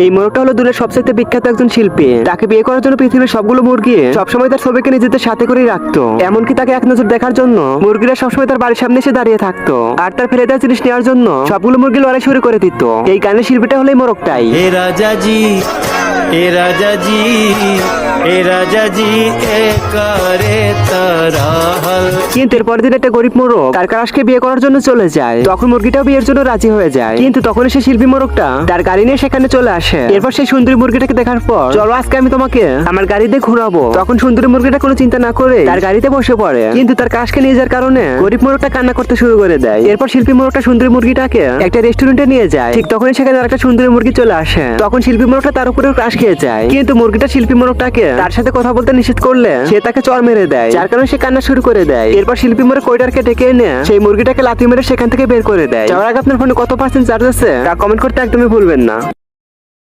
এই মোরগটা হলো দূরের সবচেয়ে বিখ্যাত একজন শিল্পী। তাকে বিয়ে করার জন্য পৃথিবীর সবগুলো মুরগি সবসময় তার ছবিকে নিজেদের সাথে করে রাখতো। এমনকি তাকে এক নজর দেখার জন্য মুরগিরা সবসময় তার বাড়ির সামনে এসে দাঁড়িয়ে থাকতো, আর তার ফেলে দেওয়া জিনিস নেওয়ার জন্য সবগুলো মুরগি লড়াই শুরু করে দিত। এই গানের শিল্পীটা হলো এই মোরগটাই। এ রাজা জি, এ রাজা জি, এ রাজা জি এ করে তারাহল। কিন্তু এরপর দিন একটা গরিব মোরগ তার কারাশকে বিয়ে করার জন্য চলে যায়। তখন মুরগিটাও বিয়ের জন্য রাজি হয়ে যায়, কিন্তু তখন সে শিল্পী মোরগটা তার গাড়ি নিয়ে সেখানে চলে আসে। এরপর সেই সুন্দরী মুরগিটাকে দেখার পর, চলো আজকে আমি তোমাকে আমার গাড়িতে ঘোরাবো। তখন সুন্দরী মুরগিটা কোনো চিন্তা না করে তার গাড়িতে বসে পড়ে, কিন্তু তার কাশকে নিয়ে যাওয়ার কারণে গরিব মোরগটা কান্না করতে শুরু করে দেয়। এরপর শিল্পী মোরগটা সুন্দরী মুরগিটাকে একটা রেস্টুরেন্টে নিয়ে যায়। ঠিক তখনই সেখানে আরেকটা সুন্দরী মুরগি চলে আসে। তখন শিল্পী মোরগটা তার উপরে ক্রাশ খেয়ে যায়, কিন্তু মুরগিটা শিল্পী মোরগটাকে তার সাথে কথা বলতে নিষেধ করলে সে তাকে চড় মেরে দেয়, যার কারণে সে কান্না শুরু করে দেয়। এরপর শিল্পী মোরগ কোয়েটারকে ডেকে এনে সেই মুরগিটাকে লাথি মেরে সেখান থেকে বের করে দেয়। যাওয়ার আগে আপনার ফোনে কত % চার্জ আছে তা কমেন্ট করতে একদমই ভুলবেন না।